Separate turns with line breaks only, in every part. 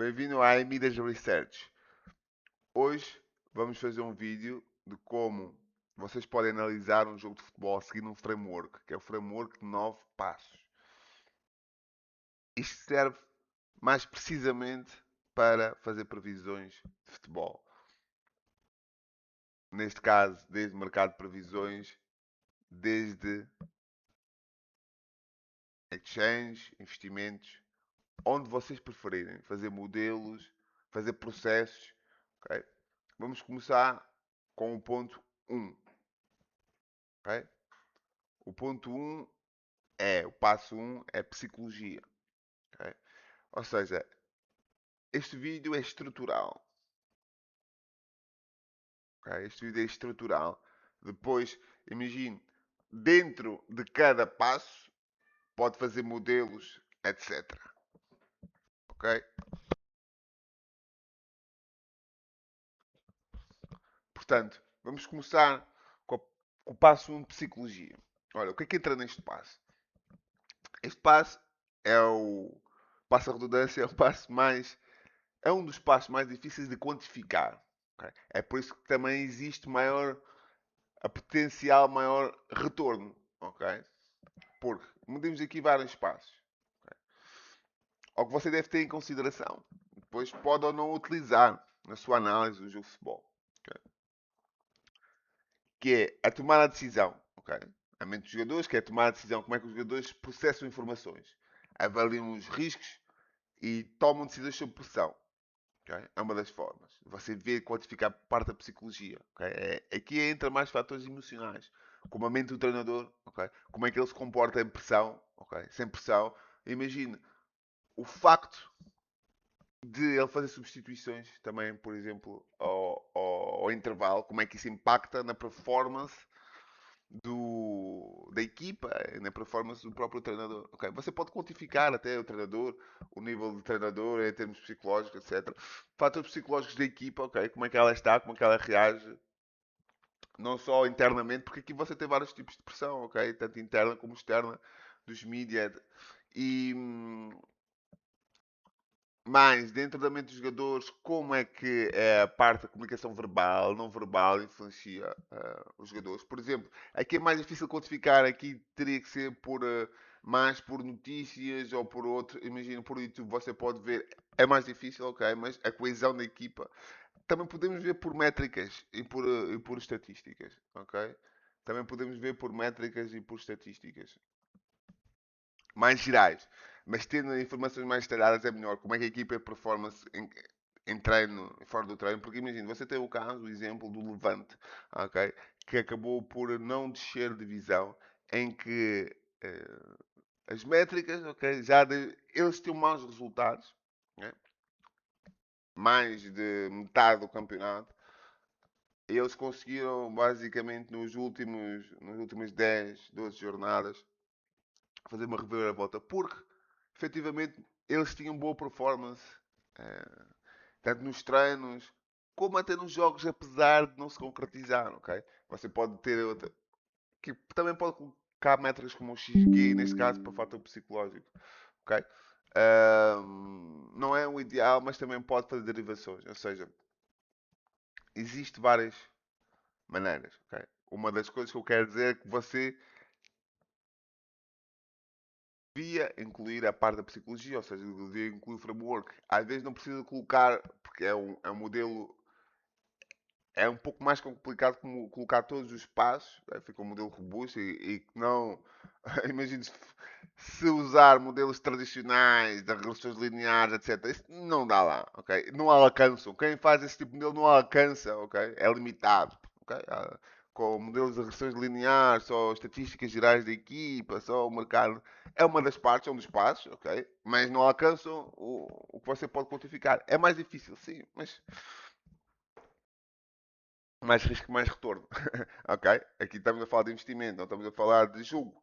Bem-vindo à Amidas Research. Hoje vamos fazer um vídeo de como vocês podem analisar um jogo de futebol seguindo um framework, que é o framework de 9 passos. Isto serve mais precisamente para fazer previsões de futebol. Neste caso, desde o mercado de previsões, desde exchange, investimentos, onde vocês preferirem, fazer modelos, fazer processos. Ok? Vamos começar com o ponto 1. Ok? O ponto 1 o passo 1 é psicologia. Ok? Ou seja, este vídeo é estrutural. Ok? Este vídeo é estrutural. Depois, imagine, dentro de cada passo, pode fazer modelos, etc. Ok? Portanto, vamos começar com o passo 1 de psicologia. Olha, o que é que entra neste passo? Este passo é o passo a redundância, é o passo mais é um dos passos mais difíceis de quantificar. Ok? É por isso que também existe a potencial maior retorno. Ok? Porque medimos aqui vários passos. Ok? O que você deve ter em consideração. Depois pode ou não utilizar na sua análise do jogo de futebol. Ok? Que é a tomar a decisão. Ok? A mente dos jogadores, que é tomar a decisão, como é que os jogadores processam informações, avaliam os riscos e tomam decisões sob pressão. Okay? É uma das formas. Você vê quantificar parte da psicologia. Okay? Aqui entra mais fatores emocionais, como a mente do treinador, okay? Como é que ele se comporta em pressão, okay? Sem pressão. Imagine o facto de ele fazer substituições também, por exemplo, ao intervalo, como é que isso impacta na performance da equipa, na performance do próprio treinador. Okay? Você pode quantificar até o treinador, o nível de treinador em termos psicológicos, etc. Fatores psicológicos da equipa, ok? Como é que ela está, como é que ela reage, não só internamente, porque aqui você tem vários tipos de pressão, ok? Tanto interna como externa, dos mídias. E mais dentro da mente dos jogadores, como é que a parte da comunicação verbal, não verbal, influencia os jogadores. Por exemplo, aqui é mais difícil quantificar, aqui teria que ser mais por notícias ou por outro. Imagina, por YouTube você pode ver, é mais difícil, ok, mas a coesão da equipa. Também podemos ver por métricas e por estatísticas, ok? Também podemos ver por métricas e por estatísticas mais gerais, mas tendo informações mais detalhadas é melhor. Como é que a equipa performance em treino, fora do treino? Porque imagina, você tem o caso, o exemplo do Levante, ok? Que acabou por não descer divisão, em que as métricas, ok? Eles tinham maus resultados, né? Mais de metade do campeonato. Eles conseguiram basicamente nos últimos 10, 12 jornadas fazer uma reviravolta, porque efetivamente eles tinham boa performance, eh, tanto nos treinos como até nos jogos, apesar de não se concretizar, ok? Você pode ter outra, que também pode colocar métricas como o XG, neste caso para o fator psicológico, ok? Não é o ideal, mas também pode fazer derivações, ou seja, existe várias maneiras, ok? Uma das coisas que eu quero dizer é que você devia incluir a parte da psicologia, ou seja, devia incluir o framework. Às vezes não precisa colocar, porque é um modelo, é um pouco mais complicado como colocar todos os passos, fica um modelo robusto e que não. Imagine se usar modelos tradicionais, de regressões lineares, etc. Isso não dá lá, ok? Não alcançam. Quem faz esse tipo de modelo não alcança, ok? É limitado, ok? Com modelos de regressões lineares, só estatísticas gerais da equipa, só o mercado. É uma das partes, é um dos passos, ok? Mas não alcançam o que você pode quantificar. É mais difícil, sim, mas mais risco, mais retorno. Ok? Aqui estamos a falar de investimento, não estamos a falar de jogo,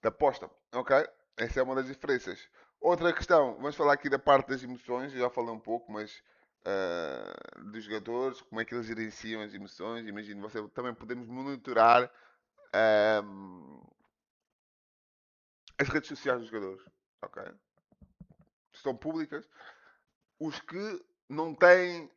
de aposta. Ok? Essa é uma das diferenças. Outra questão, vamos falar aqui da parte das emoções, eu já falei um pouco, mas dos jogadores, como é que eles gerenciam as emoções. Imagino, você também podemos monitorar ahm, as redes sociais dos jogadores. Ok? São públicas. os que não têm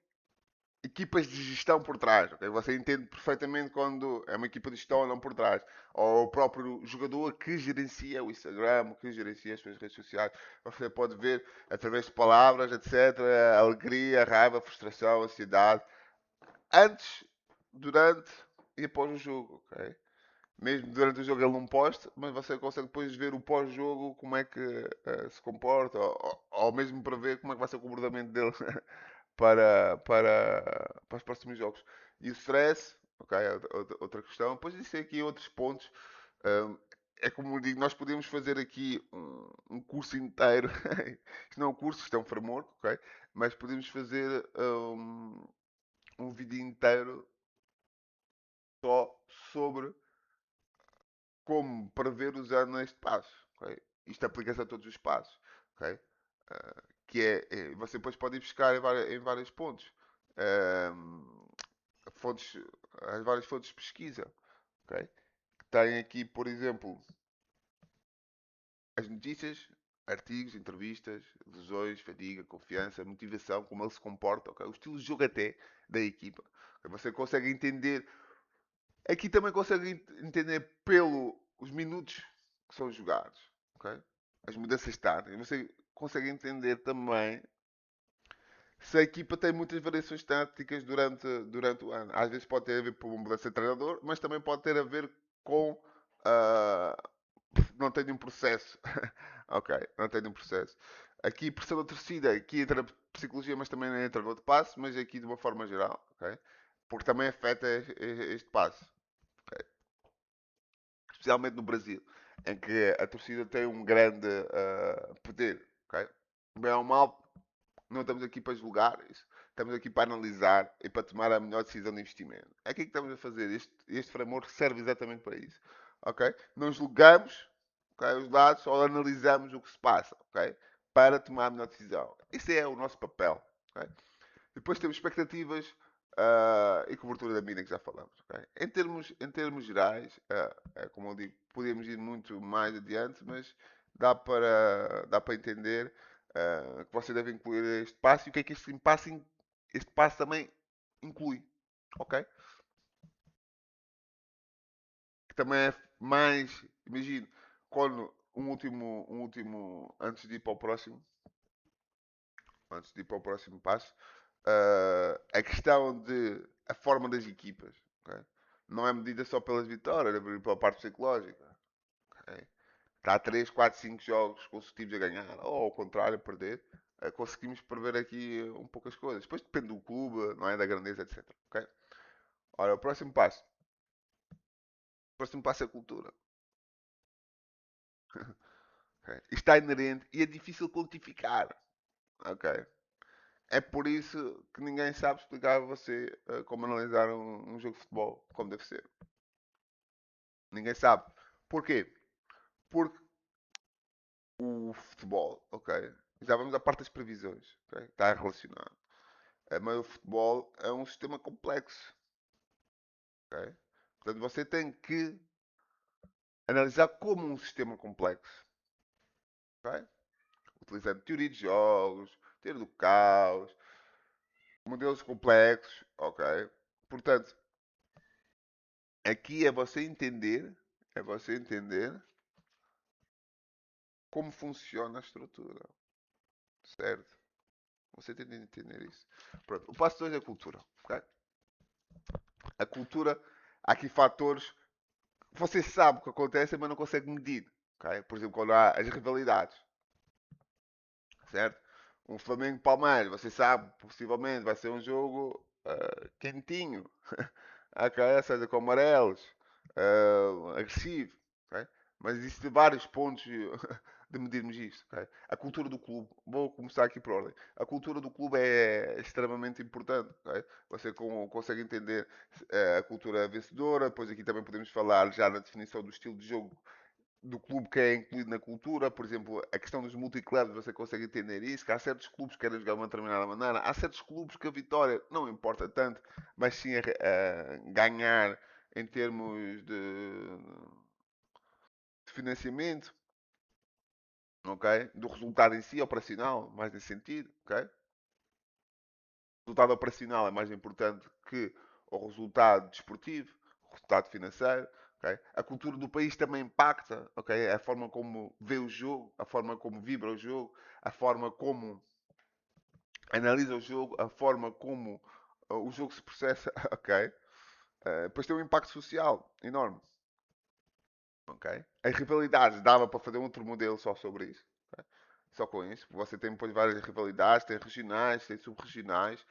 equipas de gestão por trás, ok? Você entende perfeitamente quando é uma equipa de gestão ou não por trás. Ou o próprio jogador que gerencia o Instagram, que gerencia as suas redes sociais. Você pode ver através de palavras, etc. Alegria, raiva, frustração, ansiedade. Antes, durante e após o jogo, ok? Mesmo durante o jogo ele não posta, mas você consegue depois ver o pós-jogo como é que se comporta, ou mesmo para ver como é que vai ser o comportamento dele para os próximos jogos. E o stress, ok, é outra questão. Depois disse aqui outros pontos. Um, é como eu digo, nós podemos fazer aqui um curso inteiro. Isto não é um curso, isto é um framework, ok? Mas podemos fazer um vídeo inteiro só sobre como prever usando este passo, ok? Isto aplica-se a todos os passos, ok? Que você depois pode ir buscar em vários pontos. Ahm, fontes, as várias fontes de pesquisa, ok? Tem aqui, por exemplo, as notícias, artigos, entrevistas, lesões, fadiga, confiança, motivação, como ele se comporta, ok? O estilo de jogo até da equipa. Ok? Você consegue entender, aqui também consegue entender pelo os minutos que são jogados, ok? As mudanças táticas. Você consegue entender também se a equipa tem muitas variações táticas durante o ano. Às vezes pode ter a ver com uma mudança de treinador, mas também pode ter a ver com. ah, não tem um processo. Ok, não tem um processo. Aqui, pressão da torcida, aqui entra psicologia, mas também entra no outro passo, mas aqui de uma forma geral, ok? Porque também afeta este passo, ok? Especialmente no Brasil, em que a torcida tem um grande poder, ok? Bem ou mal, não estamos aqui para julgar isso. Estamos aqui para analisar e para tomar a melhor decisão de investimento. É aquilo que estamos a fazer. Este framework serve exatamente para isso. Ok? Não julgamos, ok, os dados, só analisamos o que se passa. Ok? Para tomar a melhor decisão. Esse é o nosso papel. Ok? Depois temos expectativas e cobertura da mina que já falamos. Ok? Em termos gerais, como eu digo, podemos ir muito mais adiante, mas dá para entender que você deve incluir este passo e o que é que este passo também inclui. Ok? Que também é mais, imagino, quando antes de ir para o próximo, passo, a questão de a forma das equipas, ok? Não é medida só pelas vitórias, é pela parte psicológica. Ok? Está 3, 4, 5 jogos consecutivos a ganhar, ou ao contrário, a perder, conseguimos prever aqui um pouco as coisas. Depois depende do clube, não é? Da grandeza, etc. Ok? Ora, o próximo passo. O próximo passo é a cultura. Ok? Isto está inerente e é difícil quantificar. Ok? É por isso que ninguém sabe explicar a você como analisar um jogo de futebol, como deve ser. Ninguém sabe. Porquê? Porque o futebol, ok? Já vamos à parte das previsões, ok? Está relacionado. Mas o futebol é um sistema complexo, ok? Portanto, você tem que analisar como um sistema complexo, ok? Utilizando teoria de jogos, teoria do caos, modelos complexos, ok? Portanto, aqui é você entender como funciona a estrutura, certo? Você tem de entender isso. Pronto, o passo 2 é a cultura, ok? A cultura, há aqui fatores que você sabe o que acontece, mas não consegue medir, ok? Por exemplo, quando há as rivalidades, certo? Um Flamengo-Palmeiras, você sabe, possivelmente vai ser um jogo quentinho, ok? Ou seja, com amarelos, agressivo, ok? Mas existem vários pontos de medirmos isto, ok? A cultura do clube, vou começar aqui por ordem. A cultura do clube é extremamente importante, ok? Você consegue entender a cultura vencedora, depois aqui também podemos falar já na definição do estilo de jogo do clube que é incluído na cultura, por exemplo, a questão dos multiclubes, você consegue entender isso, que há certos clubes que querem jogar de uma determinada maneira, há certos clubes que a vitória não importa tanto, mas sim a ganhar em termos de financiamento, ok? Do resultado em si, operacional, mais nesse sentido, ok? O resultado operacional é mais importante que o resultado desportivo, o resultado financeiro. Okay? A cultura do país também impacta, okay? A forma como vê o jogo, a forma como vibra o jogo, a forma como analisa o jogo, a forma como o jogo se processa, ok? Depois tem um impacto social enorme, ok? As rivalidades, dava para fazer outro modelo só sobre isso, ok? Só com isso. Você tem depois várias rivalidades, tem regionais, tem subregionais,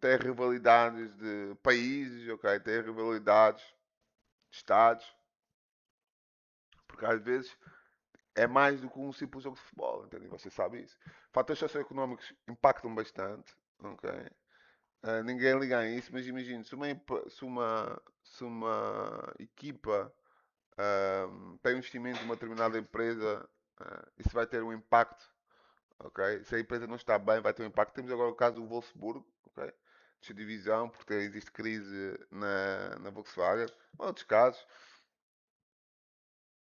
tem rivalidades de países, ok? Tem rivalidades de estados, porque às vezes é mais do que um simples jogo de futebol, entende? Você sabe isso. Fatores socioeconómicos impactam bastante, ok? Ninguém liga a isso, mas imagine, se uma equipa tem um investimento numa determinada empresa, isso vai ter um impacto, ok? Se a empresa não está bem, vai ter um impacto. Temos agora o caso do Wolfsburgo, ok? De divisão, porque existe crise na Volkswagen. Outros casos,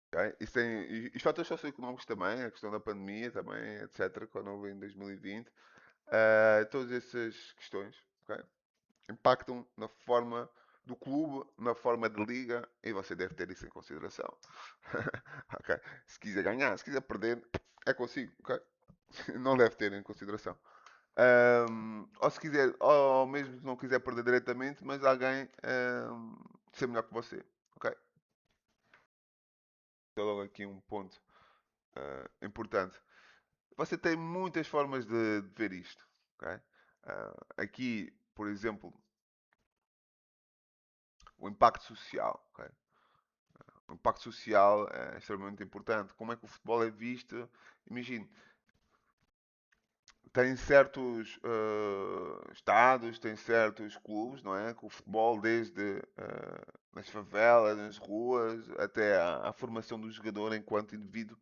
ok? Isso tem, e os fatores socioeconómicos também, a questão da pandemia também, etc., quando houve em 2020. Todas essas questões, ok? Impactam na forma do clube, na forma de liga, e você deve ter isso em consideração. Ok? Se quiser ganhar, se quiser perder, é consigo, ok? Não deve ter em consideração. Ou se quiser, ou mesmo se não quiser perder diretamente, mas alguém ser melhor que você, ok? Então logo aqui um ponto importante. Você tem muitas formas de ver isto, ok? Aqui, por exemplo, o impacto social, ok? O impacto social é extremamente importante. Como é que o futebol é visto? Imagine, tem certos estados, tem certos clubes, não é? Que o futebol, desde nas favelas, nas ruas, até à formação do jogador enquanto indivíduo,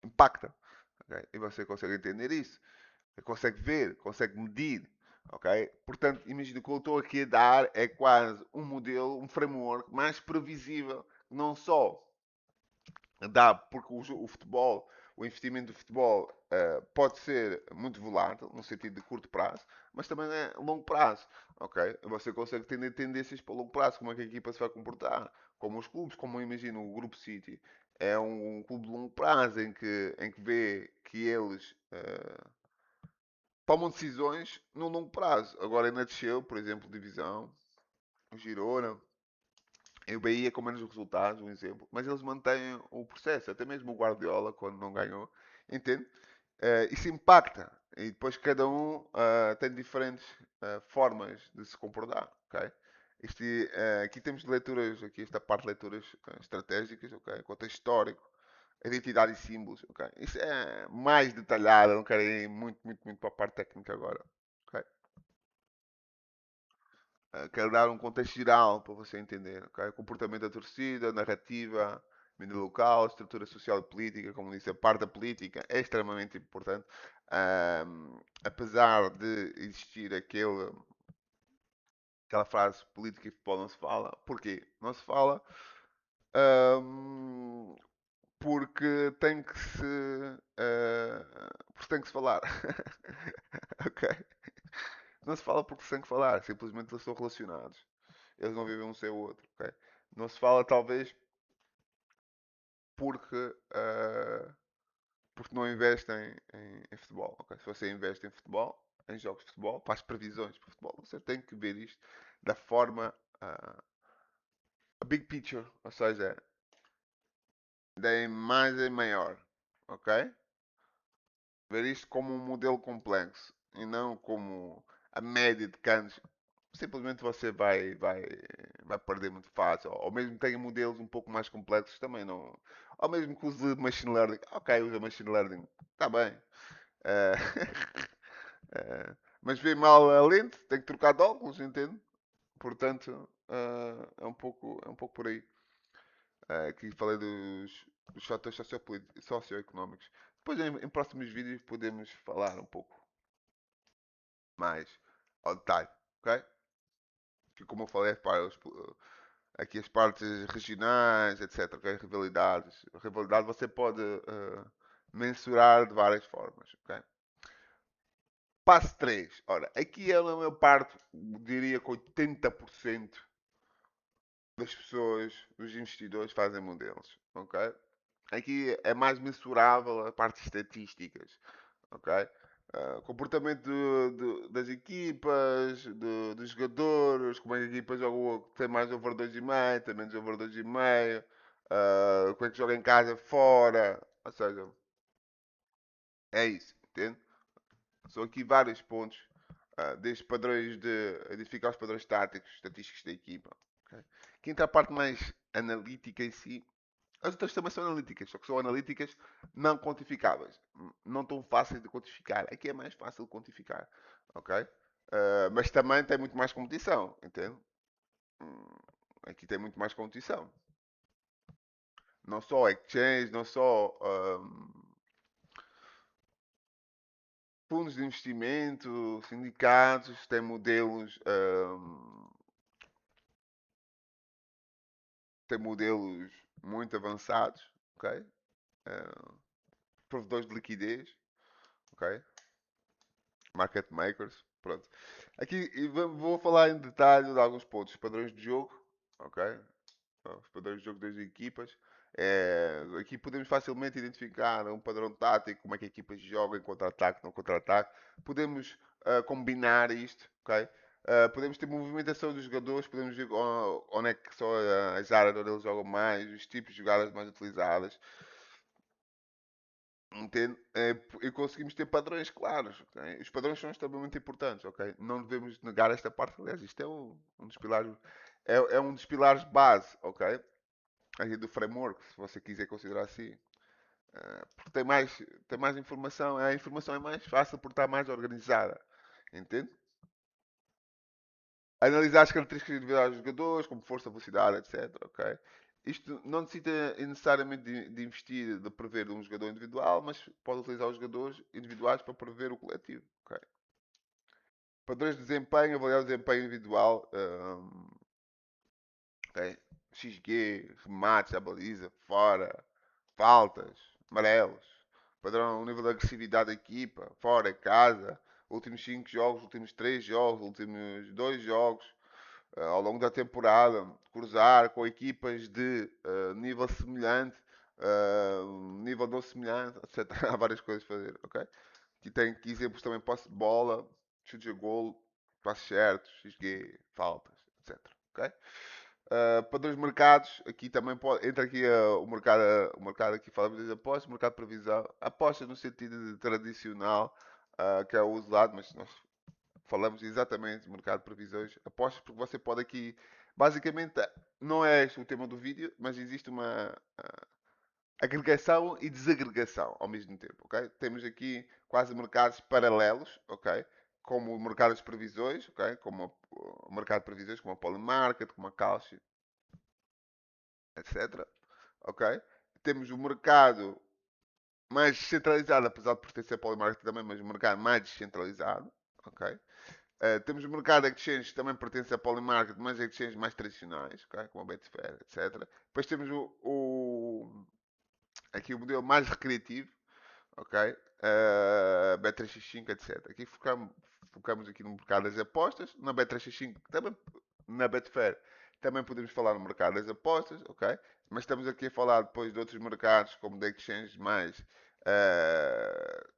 impacta. Ok? E você consegue entender isso, consegue ver, consegue medir. Ok? Portanto, imagina que o que eu estou aqui a dar é quase um modelo, um framework mais previsível, não só dá, porque o futebol, o investimento do futebol pode ser muito volátil, no sentido de curto prazo, mas também é longo prazo, ok? Você consegue ter tendências para longo prazo, como é que a equipa se vai comportar, como os clubes, como eu imagino o Grupo City, é um clube de longo prazo em que vê que eles tomam decisões no longo prazo. Agora ainda desceu, por exemplo, divisão, o Girona, o Bahia com menos resultados, um exemplo, mas eles mantêm o processo, até mesmo o Guardiola, quando não ganhou, entende? Isso impacta, e depois cada um tem diferentes formas de se comportar, ok? Aqui temos leituras, aqui esta parte de leituras estratégicas, ok? Contexto histórico, identidade e símbolos, ok? Isso é mais detalhado, eu não quero ir muito, muito, muito para a parte técnica agora, ok? Quero dar um contexto geral para você entender, ok? Comportamento da torcida, narrativa, mídia local, estrutura social e política, como disse, a parte da política é extremamente importante. Apesar de existir aquela frase política e futebol não se fala, porquê? Não se fala ahm, porque tem que se porque tem que se falar. Ok? Não se fala porque se tem que falar, simplesmente eles estão relacionados. Eles não vivem um sem o outro, ok? Não se fala talvez porque não investem em futebol, ok? Se você investe em futebol, em jogos de futebol, faz previsões para futebol, você tem que ver isto da forma a big picture, ou seja, da imagem maior, ok? Ver isto como um modelo complexo e não como a média de cantos. Simplesmente você vai perder muito fácil. Ou mesmo que tenha modelos um pouco mais complexos também não. Ou mesmo que use machine learning. Ok, usa machine learning. Está bem. Eh, mas vê mal a lente, tem que trocar de óculos, entende? Portanto, é um pouco por aí. Aqui falei dos fatores socioeconómicos. Depois, em próximos vídeos, podemos falar um pouco mais ao detalhe, ok? Que, como eu falei, aqui as partes regionais, etc. Ok? Rivalidades. A rivalidade você pode mensurar de várias formas, ok? Passo 3. Ora, aqui é a maior parte, diria que 80% das pessoas, dos investidores, fazem modelos. Ok? Aqui é mais mensurável a parte de estatísticas. Ok? Comportamento das equipas, dos jogadores, como é que a equipa joga, tem mais over 2,5, tem menos over 2,5, como é que joga em casa, fora. Ou seja, é isso, entende? São aqui vários pontos, desde padrões de identificar os padrões táticos, estatísticos da equipa. Ok? Aqui entra a parte mais analítica em si. As outras também são analíticas, só que são analíticas não quantificáveis. Não tão fáceis de quantificar. Aqui é mais fácil de quantificar. Ok? Mas também tem muito mais competição, entende? Hum, Aqui tem muito mais competição. Não só exchange, não só fundos de investimento, sindicatos, tem modelos muito avançados, ok? Uh, Provedores de liquidez, ok? Market makers, pronto. Aqui vou falar em detalhe de alguns pontos, padrões de jogo, ok? Os padrões de jogo das equipas. Aqui podemos facilmente identificar um padrão tático, como é que a equipa joga em contra-ataque, não contra-ataque. Podemos combinar isto, ok? Podemos ter movimentação dos jogadores, podemos ver onde é que são as áreas onde eles jogam mais, os tipos de jogadas mais utilizadas. Entende? E conseguimos ter padrões claros. Ok? Os padrões são extremamente importantes, ok? Não devemos negar esta parte. Aliás, isto é um dos pilares, é um dos pilares base, ok? Aqui do framework, se você quiser considerar assim. Porque tem mais informação, a informação é mais fácil porque está mais organizada. Entende? Analisar as características individuais dos jogadores, como força, velocidade, etc. Ok? Isto não necessita necessariamente de investir, de prever um jogador individual, mas pode utilizar os jogadores individuais para prever o coletivo. Ok? Padrões de desempenho, avaliar o desempenho individual. Ok? XG, remates à baliza, fora, faltas, amarelos. Padrão, o nível de agressividade da equipa, fora, casa. Últimos 5 jogos, últimos 3 jogos, últimos 2 jogos. Ao longo da temporada, cruzar com equipas de nível semelhante, nível não semelhante, etc. Há várias coisas a fazer, ok? Aqui tem aqui exemplos também: posse de bola, chute a golo, passos certos, XG, faltas, etc. Ok? Padrões de mercados, aqui também pode, entra aqui o mercado aqui falamos das apostas, o mercado de previsão, apostas no sentido de tradicional, que é o uso lado, mas nós falamos exatamente do mercado de previsões, apostas, porque você pode aqui, basicamente, não é este o tema do vídeo, mas existe uma agregação e desagregação ao mesmo tempo, ok? Temos aqui quase mercados paralelos, ok? Como o mercado das previsões, ok? Como o mercado de previsões, como a Polymarket, como a Calcio, etc. Ok? Temos o mercado mais descentralizado, apesar de pertencer a Polymarket também, mas o mercado mais descentralizado, ok? Temos o mercado de exchange que também pertence a Polymarket, mas exchanges mais tradicionais, okay? Como a Betfair, etc. Depois temos aqui o modelo mais recreativo, ok? Bet365, etc. Aqui focamos aqui no mercado das apostas, na Bet365, também na Betfair, também podemos falar no mercado das apostas, ok? Mas estamos aqui a falar depois de outros mercados, como de exchanges mais uh,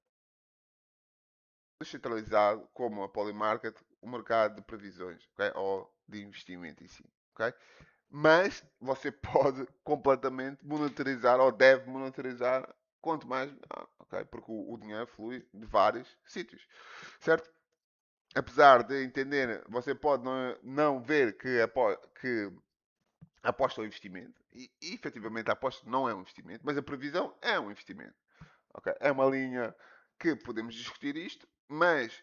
descentralizado, como a Polymarket, o mercado de previsões, ok? Ou de investimento em si, ok? Mas você pode completamente monetarizar ou deve monetarizar quanto mais, ok? Porque o dinheiro flui de vários sítios, certo? Apesar de entender, você pode não ver que aposta é um investimento, e efetivamente a aposta não é um investimento, mas a previsão é um investimento, ok? É uma linha que podemos discutir isto, mas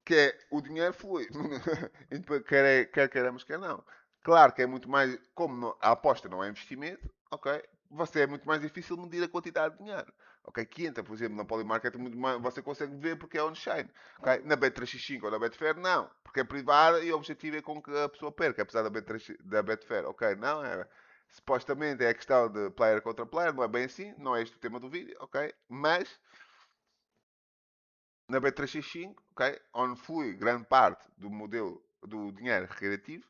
que é o dinheiro flui, quer queiramos, quer não. Claro que é muito mais, como a aposta não é investimento, ok? Você é muito mais difícil medir a quantidade de dinheiro. Ok? Que entra, por exemplo, na Polymarket, você consegue ver porque é on-chain. Okay? Na Bet365 ou na Betfair, não. Porque é privada e o objetivo é com que a pessoa perca, apesar da Betfair. Ok? Não, supostamente é a questão de player contra player, não é bem assim, não é este o tema do vídeo, ok? Mas Na B365, ok? Onde flui grande parte do modelo do dinheiro recreativo,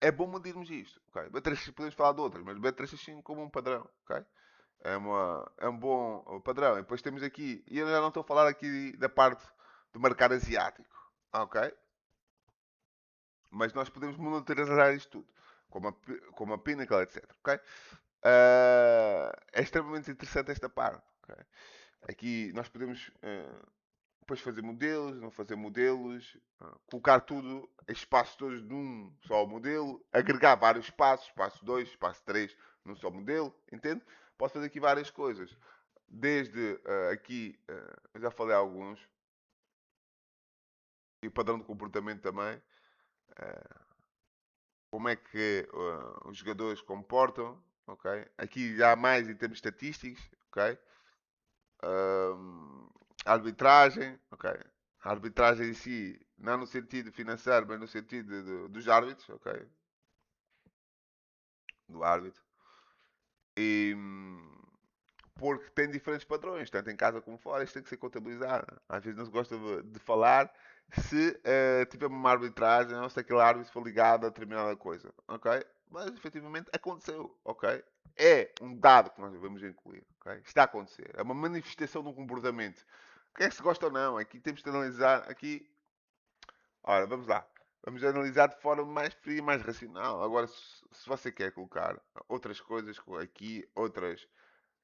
é bom medirmos isto, ok? B365, podemos falar de outras, mas B365 como um padrão, ok? É um bom padrão. E depois temos aqui, e eu já não estou a falar aqui da parte do mercado asiático, ok? Mas nós podemos monitorizar isto tudo, como a Pinnacle, etc, ok? É extremamente interessante esta parte, ok? Aqui nós podemos depois fazer modelos, não fazer modelos, colocar tudo, espaços todos num só modelo, agregar vários espaços, espaço 2, espaço 3, num só modelo, entende? Posso fazer aqui várias coisas. Desde aqui, eu já falei alguns, e o padrão de comportamento também, como é que os jogadores comportam, ok? Aqui já mais em termos estatísticos, ok? Ahm, arbitragem, ok? A arbitragem em si, não no sentido financeiro, mas no sentido dos árbitros, ok? Do árbitro. E, porque tem diferentes padrões, tanto em casa como fora, isto tem que ser contabilizado. Às vezes não se gosta de falar se tiver uma arbitragem ou se aquele árbitro for ligado a determinada coisa, ok? Mas efetivamente aconteceu, ok? É um dado que nós devemos incluir, ok? Está a acontecer. É uma manifestação de um comportamento. Quer se gosta ou não, aqui temos de analisar, aqui, ora, vamos lá. Vamos analisar de forma mais fria e mais racional. Agora, se você quer colocar outras coisas aqui, outras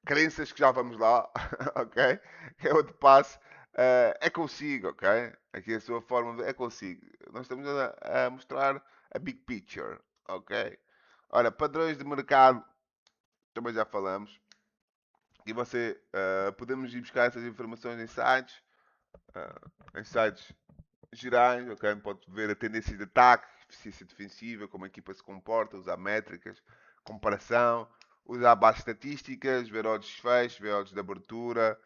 crenças que já vamos lá, ok? Que é outro passo. É consigo, ok? Aqui a sua forma é consigo. Nós estamos a mostrar a big picture, ok? Ora, padrões de mercado, também já falamos. E você, podemos ir buscar essas informações em sites gerais, ok? Pode ver a tendência de ataque, eficiência defensiva, como a equipa se comporta, usar métricas, comparação, usar bases estatísticas, ver odds de desfecho, ver odds de abertura,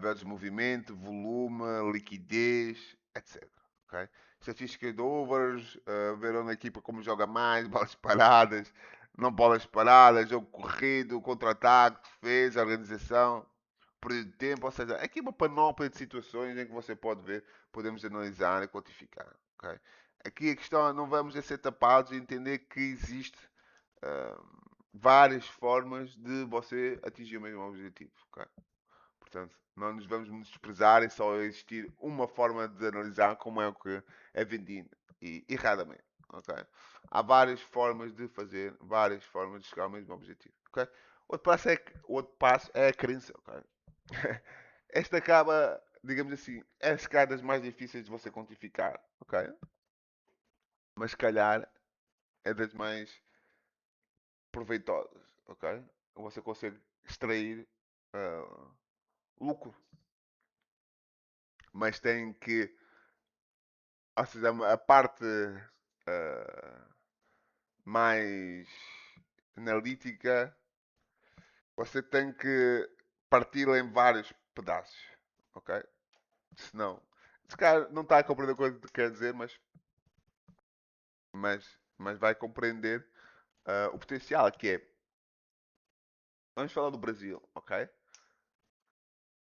ver odds de movimento, volume, liquidez, etc. Okay? Estatísticas de overs, ver onde a equipa como joga mais, bolas paradas, não bolas paradas, jogo corrido, contra-ataque, defesa, organização, período de tempo, ou seja, aqui uma panóplia de situações em que você pode ver, podemos analisar e quantificar. Okay? Aqui a questão é não vamos ser tapados e entender que existe ah, várias formas de você atingir o mesmo objetivo. Okay? Portanto, não nos vamos desprezar em só existir uma forma de analisar como é o que é vendido e erradamente. Okay? Há várias formas de fazer, várias formas de chegar ao mesmo objetivo. Okay? O outro passo é a crença. Okay? Esta acaba, digamos assim, é as das mais difíceis de você quantificar, ok? Mas se calhar é das mais proveitosas, ok? Você consegue extrair lucro, mas tem que, ou seja, a parte mais analítica, você tem que parti-la em vários pedaços, ok? Senão, se calhar não está a compreender a coisa que quer dizer, mas vai compreender o potencial, que é, vamos falar do Brasil, ok?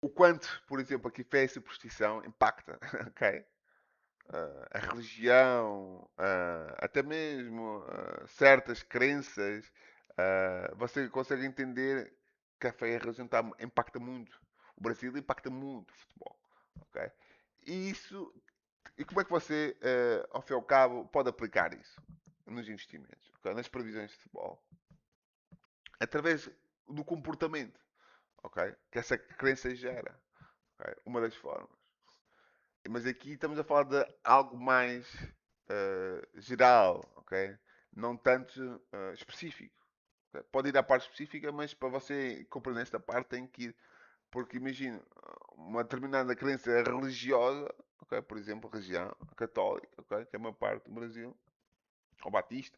O quanto, por exemplo, aqui fé e superstição impacta, ok? A religião, até mesmo certas crenças, você consegue entender que a fé e a religião impacta muito. O Brasil impacta muito o futebol, ok? E isso, e como é que você, ao fim e ao cabo, pode aplicar isso nos investimentos, ok? Nas previsões de futebol? Através do comportamento, ok? Que essa crença gera, ok? Uma das formas. Mas aqui estamos a falar de algo mais geral, ok? Não tanto específico. Ok? Pode ir à parte específica, mas para você compreender esta parte tem que ir. Porque imagina, uma determinada crença religiosa, ok? Por exemplo, religião católica, ok? Que é uma parte do Brasil, ou batista,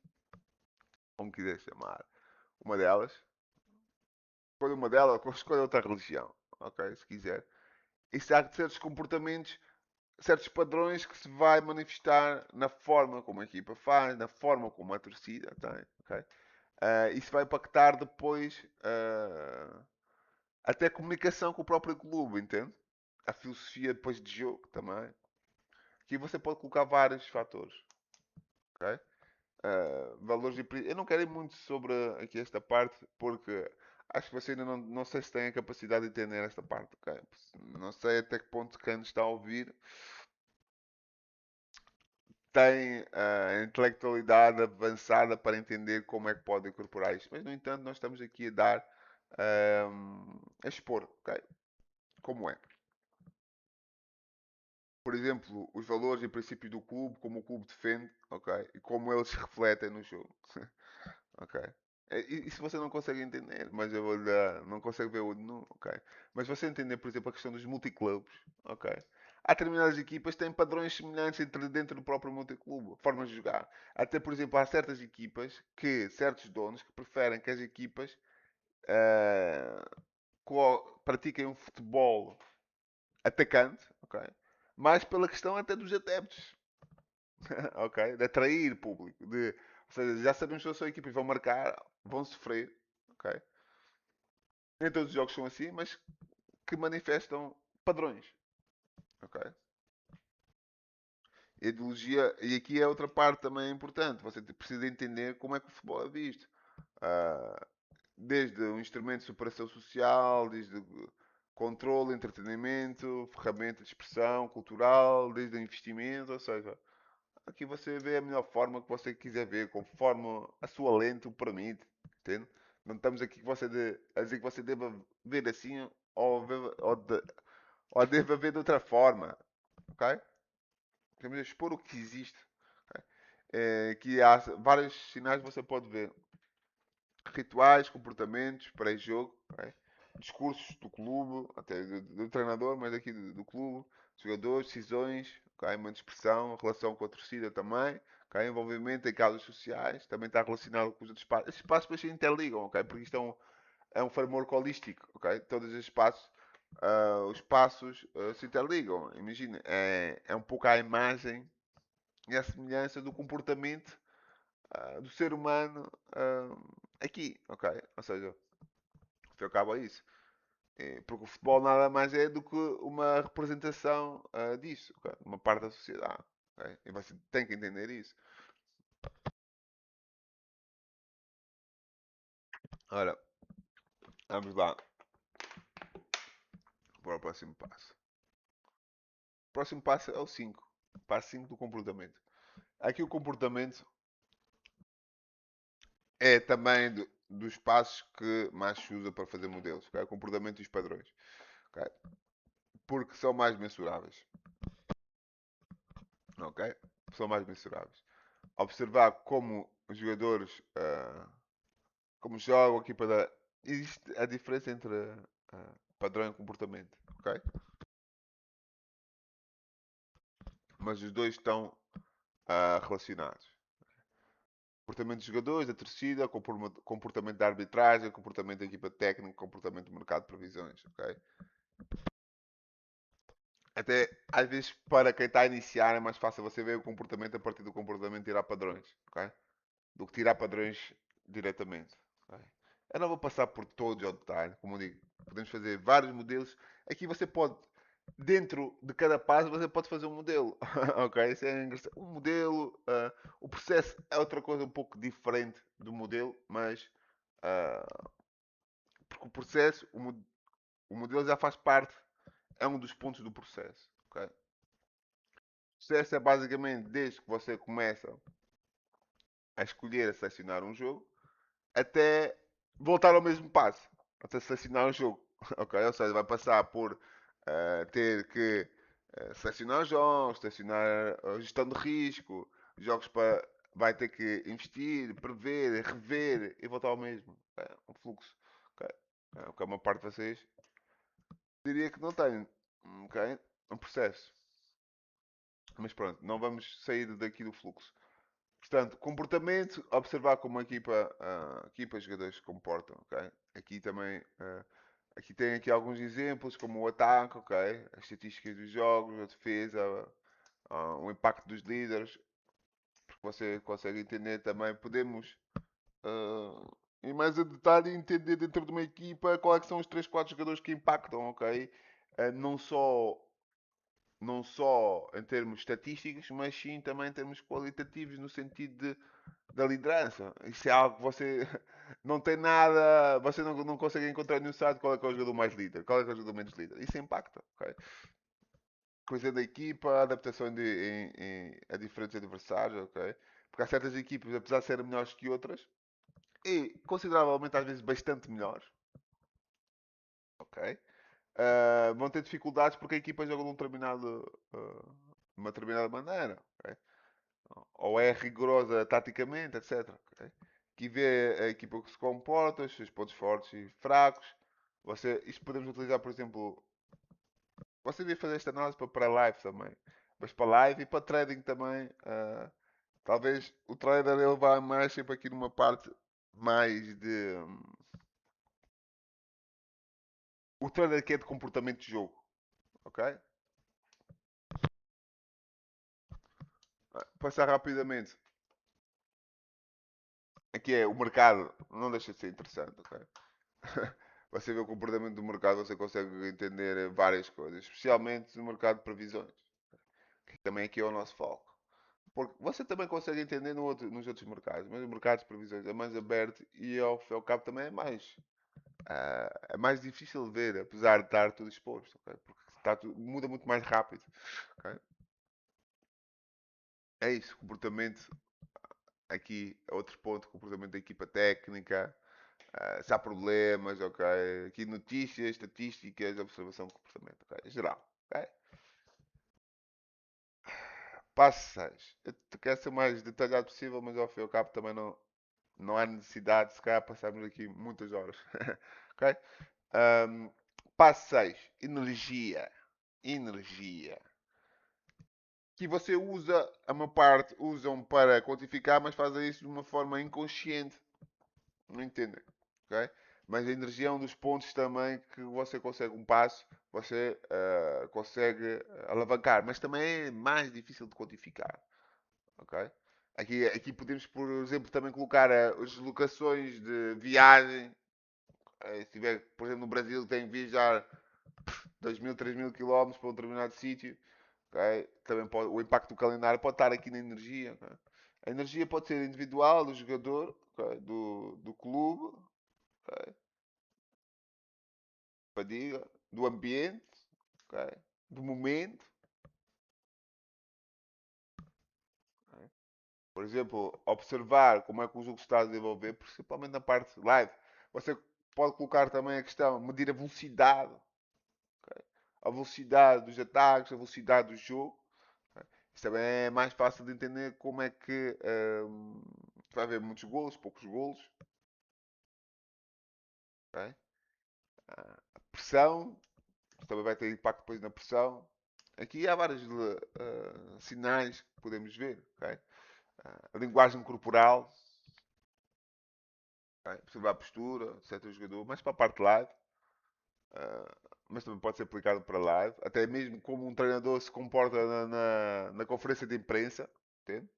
como quiser chamar, uma delas. Escolha uma delas, escolha outra religião, ok? Se quiser. Isso há certos comportamentos, certos padrões que se vai manifestar na forma como a equipa faz, na forma como a torcida tem, ok? Isso vai impactar depois até a comunicação com o próprio clube, entende? a filosofia depois de jogo também. Aqui você pode colocar vários fatores, ok? Valores e eu não quero ir muito sobre aqui esta parte porque acho que você ainda não sei se tem a capacidade de entender esta parte, ok? Não sei até que ponto quem nos está a ouvir tem a intelectualidade avançada para entender como é que pode incorporar isto. Mas, no entanto, nós estamos aqui a dar, a expor, ok? Como é. Por exemplo, os valores e princípios do clube, como o clube defende, ok? E como eles se refletem no jogo, ok? Isso você não consegue entender, mas eu vou lhe dar, não consegue ver o olho nu, ok? Mas você entender, por exemplo, a questão dos multiclubes, ok? Há determinadas equipas que têm padrões semelhantes dentro do próprio multiclube, formas de jogar. Até, por exemplo, há certas equipas que, certos donos, que preferem que as equipas ah, pratiquem um futebol atacante, ok? Mais pela questão até dos adeptos, ok? De atrair público, ou seja, já sabemos que a sua equipa vão marcar, vão sofrer, ok? Nem todos os jogos são assim, mas que manifestam padrões, ok? A ideologia, e aqui é outra parte também importante, você precisa entender como é que o futebol é visto. Ah, desde um instrumento de superação social, desde controle, entretenimento, ferramenta de expressão cultural, desde o investimento, ou seja, aqui você vê a melhor forma que você quiser ver, conforme a sua lente o permite, entende? Não estamos aqui que a dizer que você deva ver assim ou deva ver de outra forma, ok? Temos a expor o que existe. Ok? Que há vários sinais que você pode ver. Rituais, comportamentos, pré-jogo, ok? Discursos do clube, até do treinador, mas aqui do clube, jogadores, decisões, ok? Uma expressão, relação com a torcida também, ok? Envolvimento em causas sociais, também está relacionado com os outros espaços. Esses espaços depois se interligam, ok? Porque isto é um framework holístico, ok? Todos os espaços, os espaços se interligam. Imagina, é um pouco a imagem e a semelhança do comportamento do ser humano aqui, ok? Ou seja, ao fim e ao cabo é isso. Porque o futebol nada mais é do que uma representação disso, ok? Uma parte da sociedade. Ok? E você tem que entender isso. Ora, vamos lá para o próximo passo. O próximo passo é o 5. Passo 5 do comportamento. Aqui o comportamento é também dos passos que mais se usa para fazer modelos. Okay? O comportamento e os padrões. Okay? Porque são mais mensuráveis. Ok? São mais mensuráveis. Observar como os jogadores como jogam aqui para. Existe a diferença entre padrão e comportamento, ok? Mas os dois estão relacionados. Comportamento dos jogadores, da torcida, comportamento da arbitragem, comportamento da equipa técnica, comportamento do mercado de previsões, ok? Até às vezes para quem está a iniciar é mais fácil você ver o comportamento a partir do comportamento tirar padrões, ok? Do que tirar padrões diretamente. Ok? Eu não vou passar por todos ao detalhe, como eu digo, podemos fazer vários modelos. Aqui você pode, dentro de cada passo, você pode fazer um modelo. Ok? Isso é engraçado. Um modelo, o processo é outra coisa um pouco diferente do modelo, mas porque o processo, o modelo já faz parte, é um dos pontos do processo. Ok? O processo é basicamente desde que você começa a escolher, a selecionar um jogo, até voltar ao mesmo passo, até selecionar o jogo. Ok? Ou seja, vai passar por ter que selecionar os jogos, selecionar a gestão de risco, jogos para. Vai ter que investir, prever, rever e voltar ao mesmo. É um fluxo. Ok? O que é uma parte de vocês diria que não tem. Ok? É um processo. Mas pronto, não vamos sair daqui do fluxo. Portanto, comportamento, observar como a equipa e os jogadores se comportam, ok? Aqui também, aqui tem aqui alguns exemplos, como o ataque, ok? As estatísticas dos jogos, a defesa, o impacto dos líderes, porque você consegue entender também, podemos ir mais a detalhe e entender dentro de uma equipa quais é que são os 3 4 jogadores que impactam, ok? não só, não só em termos estatísticos, mas sim também em termos qualitativos, no sentido da liderança. Isso é algo que você não tem nada, você não consegue encontrar nenhum site qual é que é o jogador mais líder, qual é que é o jogador menos líder. Isso impacta, ok? Coisa da equipa, adaptação a diferentes adversários, ok? Porque há certas equipas, apesar de serem melhores que outras, e consideravelmente às vezes bastante melhores, ok? Vão ter dificuldades porque a equipa joga de uma determinada maneira, ok? Ou é rigorosa taticamente, etc. Ok? Aqui vê a equipa que se comporta, os seus pontos fortes e fracos. Isto podemos utilizar, por exemplo, você devia fazer esta análise para live também, mas para live e para trading também. Talvez o trader ele vá mais sempre aqui numa parte mais de. O trader que é de comportamento de jogo, ok? Passar rapidamente. Aqui é o mercado, não deixa de ser interessante, ok? Você vê o comportamento do mercado, você consegue entender várias coisas, especialmente no mercado de previsões, que também aqui é o nosso foco. Porque você também consegue entender nos outros mercados, mas o mercado de previsões é mais aberto e ao fim e ao cabo também é mais difícil de ver, apesar de estar tudo exposto, ok? Porque muda muito mais rápido, ok? É isso, comportamento aqui é outro ponto, comportamento da equipa técnica, se há problemas, ok? Aqui notícias, estatísticas, observação de comportamento, ok? Em geral, ok? Passo 6. Eu quero ser o mais detalhado possível, mas ao fim e ao cabo também não há necessidade, se calhar, passarmos aqui muitas horas, ok? Um, passo 6. Energia. Energia. Que você usa, a uma parte usam para quantificar, mas fazem isso de uma forma inconsciente. Não entendem? Ok? Mas a energia é um dos pontos também que você consegue um passo, você consegue alavancar, mas também é mais difícil de quantificar. Ok? Aqui podemos, por exemplo, também colocar as locações de viagem. Se tiver, por exemplo, no Brasil, tem que viajar 2.000, 3.000 quilómetros para um determinado sítio. Ok? Também o impacto do calendário pode estar aqui na energia. Ok? A energia pode ser individual do jogador, ok? Do clube, ok? Fadiga, do ambiente, ok? Do momento. Ok? Por exemplo, observar como é que o jogo se está a desenvolver, principalmente na parte live. Você pode colocar também a questão, medir a velocidade, ok? A velocidade dos ataques, a velocidade do jogo. Ok? Isso também é mais fácil de entender como é que vai haver muitos golos, poucos golos. Ok? A pressão, também vai ter impacto depois na pressão. Aqui há vários sinais que podemos ver. Ok? A linguagem corporal, ok? Observar a postura, certo jogador, mais para a parte de live. Mas também pode ser aplicado para live, até mesmo como um treinador se comporta na conferência de imprensa, entende?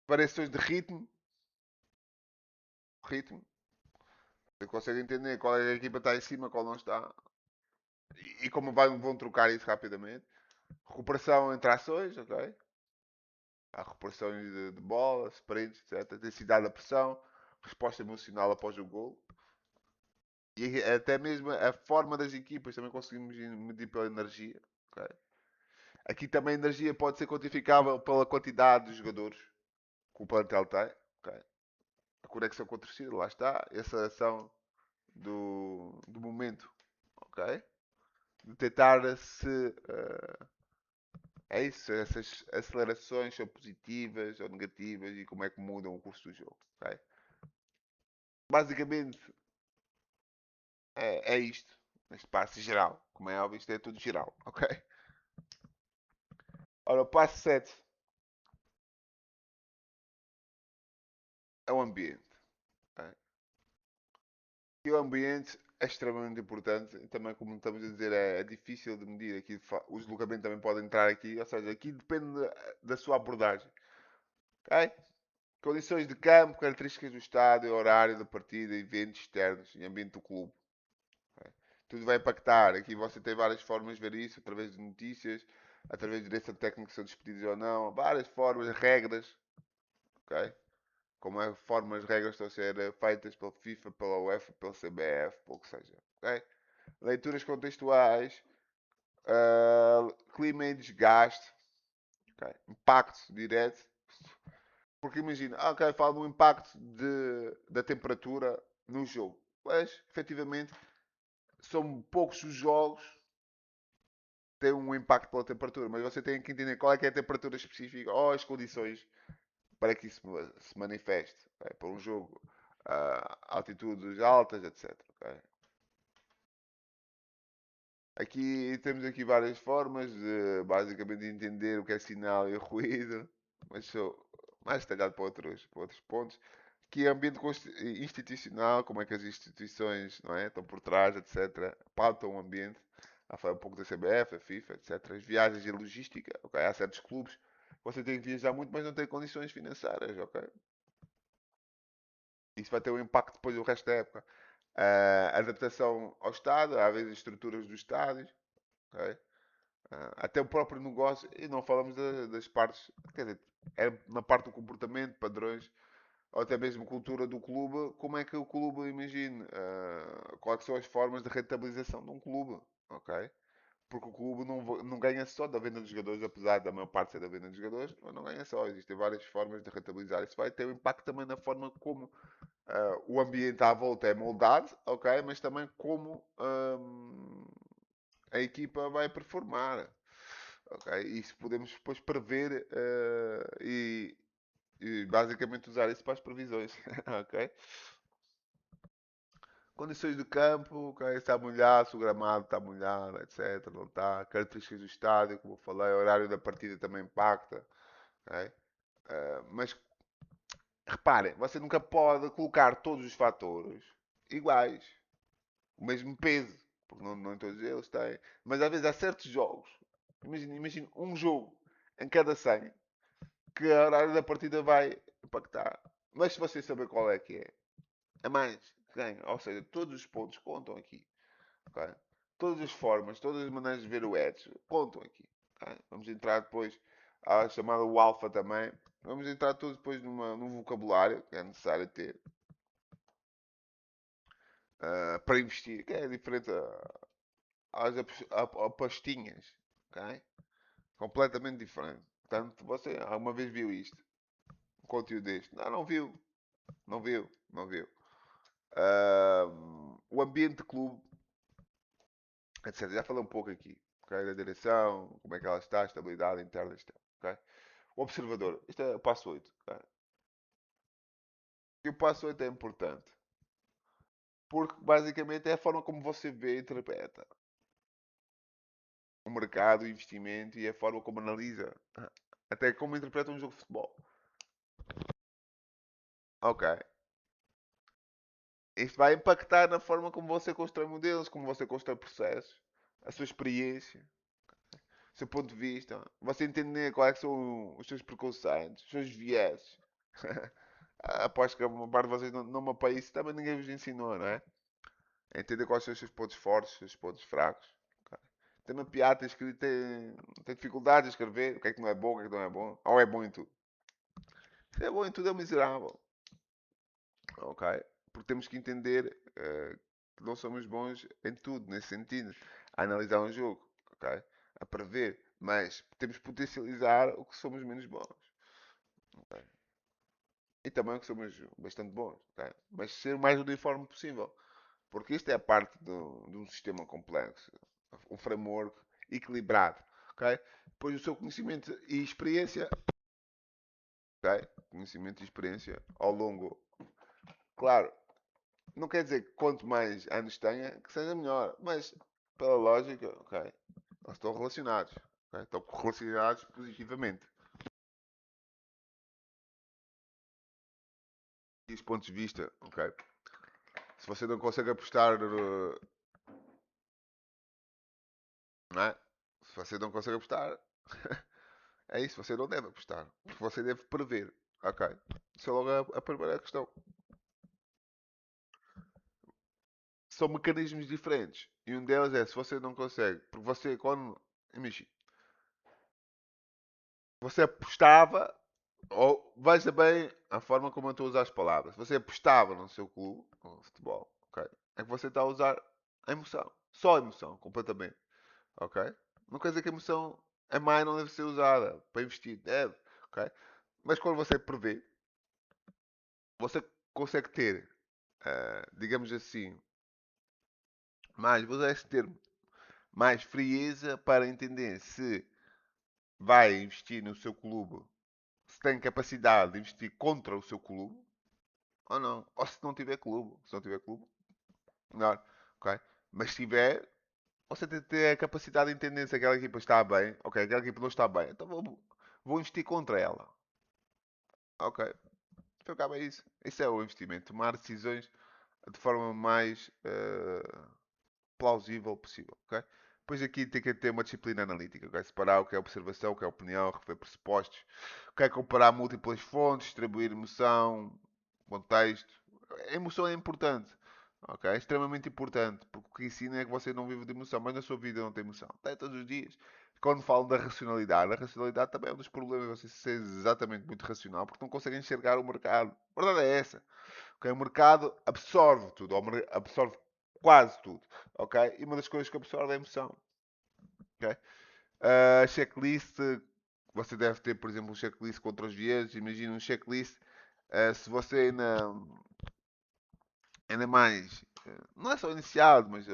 Variações de ritmo, você consegue entender qual é a equipa está em cima, qual não está, e como vão trocar isso rapidamente. Recuperação entre ações, ok? Há recuperações de bola, sprints, etc. Intensidade da pressão, resposta emocional após o gol. E até mesmo a forma das equipas também conseguimos medir pela energia. Ok? Aqui também a energia pode ser quantificável pela quantidade de jogadores que o plantel tem. Ok? A conexão com a torcida, lá está. Essa ação do momento. Ok? Detectar se é isso, essas acelerações são positivas ou negativas e como é que mudam o curso do jogo. Ok? Basicamente é isto. Neste passo geral. Como é óbvio, isto é tudo geral. Ok? Ora, o passo 7 é o ambiente. Ok? E o ambiente é extremamente importante. E também, como estamos a dizer, é difícil de medir. Aqui, o deslocamento também pode entrar aqui. Ou seja, aqui depende da sua abordagem. Ok? Condições de campo, características do estádio, horário da partida, eventos externos e ambiente do clube. Ok? tudo vai impactar. Aqui você tem várias formas de ver isso, através de notícias, através de direção técnica se são despedidos ou não, várias formas, regras, ok? Como é formas, regras estão a ser feitas pela FIFA, pela UEFA, pela CBF, pelo que seja, ok? Leituras contextuais, clima e desgaste, ok? Impacto direto, porque imagina, ok, falo do impacto da temperatura no jogo, mas efetivamente são poucos os jogos que têm um impacto pela temperatura, mas você tem que entender qual é que é a temperatura específica ou as condições para que isso se manifeste. Okay? Para um jogo a altitudes altas, etc. Okay? Aqui temos aqui várias formas de basicamente entender o que é sinal e ruído, mas sou mais detalhado para outros pontos. Que é ambiente institucional, como é que as instituições não é, estão por trás, etc. Pautam o ambiente. Há falar um pouco da CBF, a FIFA, etc. As viagens e logística, ok? Há certos clubes que você tem que viajar muito, mas não tem condições financeiras, ok? Isso vai ter um impacto depois do resto da época. A adaptação ao Estado, às vezes as estruturas dos estádios, ok? Até o próprio negócio, e não falamos das partes, quer dizer, é na parte do comportamento, padrões, ou até mesmo cultura do clube, como é que o clube, imagine, quais são as formas de rentabilização de um clube, ok? Porque o clube não ganha só da venda dos jogadores, apesar da maior parte ser da venda dos jogadores, mas não ganha só. Existem várias formas de rentabilizar. Isso vai ter um impacto também na forma como o ambiente à volta é moldado, ok? Mas também como a equipa vai performar. Ok? Isso podemos depois prever e basicamente usar isso para as previsões. Ok? Condições do campo, ok? Se está molhado, se o gramado está molhado, etc. Não está. Características do estádio, como eu falei, o horário da partida também impacta. Ok? Mas reparem, você nunca pode colocar todos os fatores iguais, o mesmo peso, porque não todos eles têm. Mas às vezes há certos jogos, imagina um jogo em cada 100 que a horário da partida vai impactar. Mas se você saber qual é que é, a mais ganha. Ou seja, todos os pontos contam aqui. Okay? Todas as formas, todas as maneiras de ver o edge contam aqui. Okay? Vamos entrar depois à chamada o alfa também. Vamos entrar todos depois num vocabulário que é necessário ter para investir, que é diferente às apostinhas. Okay? Completamente diferente. Portanto, você alguma vez viu isto? Um conteúdo deste? Não, não viu. Não viu. Não viu. O ambiente de clube, etc. Já falei um pouco aqui. Okay? Da direção, como é que ela está, a estabilidade interna. Okay? O observador. Isto é o passo 8. Okay? E o passo 8 é importante. Porque basicamente é a forma como você vê e interpreta o mercado, o investimento e a forma como analisa. Até como interpreta um jogo de futebol. Ok. Isto vai impactar na forma como você constrói modelos, como você constrói processos, a sua experiência, o seu ponto de vista. Você entender quais são os seus preconceitos, os seus vieses. Aposto que a maior parte de vocês não mapa isso, também ninguém vos ensinou, não é? A entender quais são os seus pontos fortes, os seus pontos fracos. Tem uma piada, tem dificuldades a escrever, o que é que não é bom, o que é que não é bom. Ou é bom em tudo. Se é bom em tudo é miserável. Ok? Porque temos que entender que não somos bons em tudo, nesse sentido. A analisar um jogo, ok? A prever. Mas temos que potencializar o que somos menos bons. Ok? E também o que somos bastante bons. Ok? Mas ser o mais uniforme possível. Porque isto é parte de um sistema complexo. Um framework equilibrado. Ok? Depois o seu conhecimento e experiência. Ok? Conhecimento e experiência ao longo. Claro, não quer dizer que quanto mais anos tenha, que seja melhor. Mas, pela lógica, ok, eles estão relacionados. Ok? Estão relacionados positivamente. E os pontos de vista, ok? Se você não consegue apostar, não é? Se você não consegue apostar, é isso, você não deve apostar. Porque você deve prever, ok? Isso é logo a primeira questão. são mecanismos diferentes. E um deles é se você não consegue, porque você quando, imagina, você apostava, ou veja bem a forma como eu estou a usar as palavras, você apostava no seu clube, no futebol, ok? É que você está a usar a emoção, só a emoção, completamente, ok? Não quer dizer que a emoção a mais não deve ser usada para investir, deve, ok? Mas quando você prevê, você consegue ter, digamos assim, mais, vou usar este termo, mais frieza para entender se vai investir no seu clube, se tem capacidade de investir contra o seu clube ou não. Ou se não tiver clube. Se não tiver clube, melhor. Ok? Mas se tiver, você tem que ter a capacidade de entender se aquela equipa está bem. Ok, aquela equipa não está bem. Então vou investir contra ela. Ok. Então acaba isso. Isso é o investimento. Tomar decisões de forma mais plausível possível, ok? Depois aqui tem que ter uma disciplina analítica, ok? Separar o que é observação, o que é opinião, refer pressupostos, o que é comparar múltiplas fontes, distribuir emoção, contexto. A emoção é importante, ok? É extremamente importante, porque o que ensina é que você não vive de emoção, mas na sua vida não tem emoção. Tem todos os dias. Quando falo da racionalidade, a racionalidade também é um dos problemas de você ser exatamente muito racional, porque não consegue enxergar o mercado. A verdade é essa. Ok? O mercado absorve tudo, absorve quase tudo. Ok? E uma das coisas que absorve é a emoção. Ok? A checklist, você deve ter, por exemplo, um checklist contra os viés. Imagina um checklist. Se você ainda mais, não é só iniciado, mas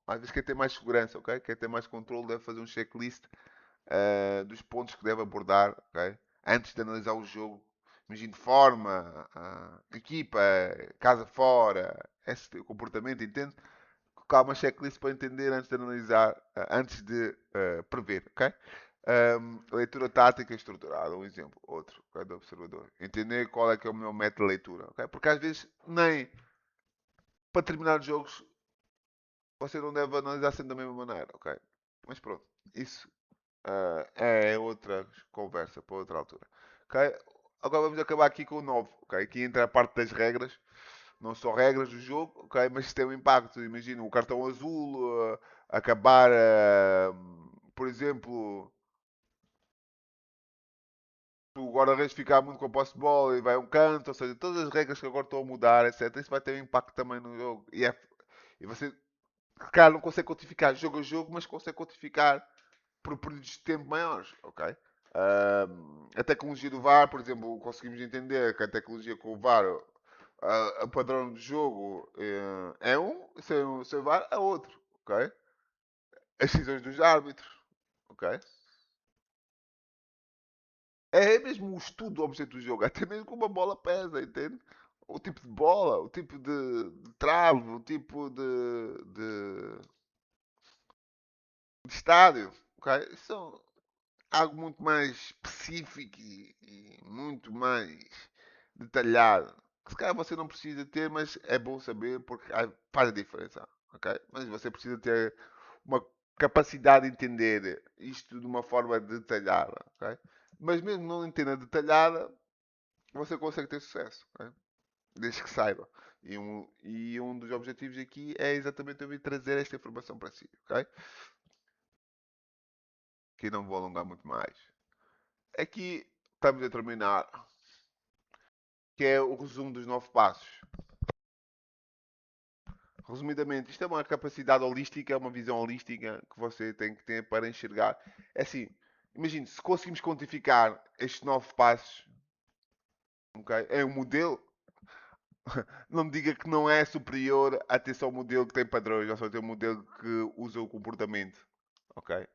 às vezes quer ter mais segurança, ok? Quer ter mais controle, deve fazer um checklist dos pontos que deve abordar, ok? Antes de analisar o jogo. Imagino forma, equipa, casa fora, esse comportamento, entende? Colocar uma checklist para entender antes de analisar, antes de prever, ok? Leitura tática estruturada, um exemplo, outro, okay, do observador. Entender qual é que é o meu método de leitura, ok? Porque às vezes nem para terminar jogos você não deve analisar sempre da mesma maneira, ok? Mas pronto, isso é outra conversa para outra altura. Ok? Agora vamos acabar aqui com o 9. Ok? Aqui entra a parte das regras. Não só regras do jogo, ok? Mas tem um impacto. Imagina o cartão azul, acabar, por exemplo, o guarda-redes ficar muito com a posse de bola e vai a um canto. Ou seja, todas as regras que agora estão a mudar, etc. Isso vai ter um impacto também no jogo. E você, se calhar, não consegue quantificar jogo a jogo, mas consegue quantificar por períodos de tempo maiores, ok? A tecnologia do VAR, por exemplo, conseguimos entender que a tecnologia com o VAR, a padrão de jogo é um, sem VAR é outro, ok? As decisões dos árbitros, ok? É mesmo o estudo do objeto do jogo, até mesmo como a bola pesa, entende? O tipo de bola, o tipo de trave, o tipo de estádio, ok? São, algo muito mais específico e muito mais detalhado. Que se calhar você não precisa ter, mas é bom saber porque faz a diferença. Ok? Mas você precisa ter uma capacidade de entender isto de uma forma detalhada. Ok? Mas mesmo não entenda detalhada, você consegue ter sucesso. Ok? Desde que saiba. E um dos objetivos aqui é exatamente eu vir trazer esta informação para si. Ok? Que não vou alongar muito mais. Aqui estamos a terminar, que é o resumo dos 9 passos. Resumidamente, isto é uma capacidade holística, é uma visão holística que você tem que ter para enxergar. É assim, imagine, se conseguimos quantificar estes 9 passos, okay, é um modelo, não me diga que não é superior a ter só um modelo que tem padrões, ou só ter um modelo que usa o comportamento. Ok?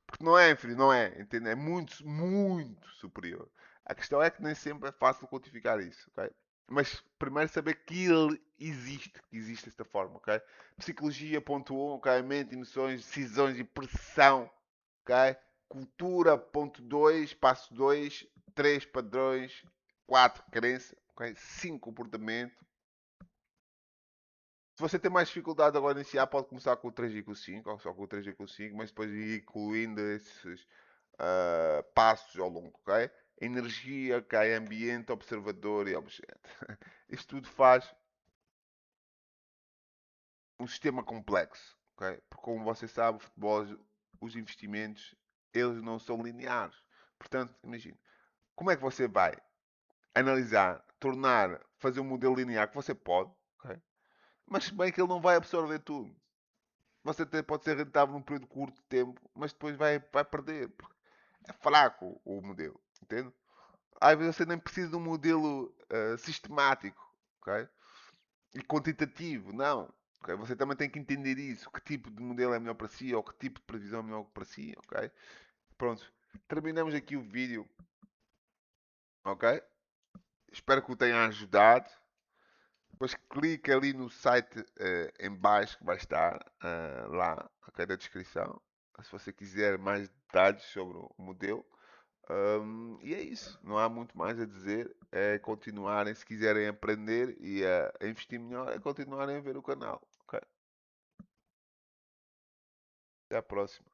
Porque não é, filho, não é, entende? É muito, muito superior. A questão é que nem sempre é fácil quantificar isso, ok? Mas primeiro saber que ele existe, que existe desta forma, ok? Psicologia, ponto 1, ok? Mente, emoções, decisões e pressão, ok? Cultura, ponto 2, passo 2, 3 padrões, 4 crença, ok? 5 comportamento. Se você tem mais dificuldade agora a iniciar, pode começar com o 3 e com o 5, ou só com o 3 e com o 5, mas depois ir incluindo esses passos ao longo, ok? Energia, ok? Ambiente, observador e objeto. Isto tudo faz um sistema complexo, ok? Porque como você sabe, o futebol, os investimentos, eles não são lineares. Portanto, imagine, como é que você vai analisar, tornar, fazer um modelo linear que você pode, ok? Mas se bem que ele não vai absorver tudo. Você até pode ser rentável num período curto de tempo, mas depois vai perder. É fraco o modelo, entende? Às vezes você nem precisa de um modelo sistemático, ok? E quantitativo, não. Ok? Você também tem que entender isso. Que tipo de modelo é melhor para si, ou que tipo de previsão é melhor para si, ok? Pronto. Terminamos aqui o vídeo, ok? Espero que o tenha ajudado. Depois clica ali no site em baixo que vai estar lá, ok? Da descrição. Se você quiser mais detalhes sobre o modelo. E é isso. Não há muito mais a dizer. É continuarem, se quiserem aprender e a investir melhor, é continuarem a ver o canal. Ok? Até a próxima.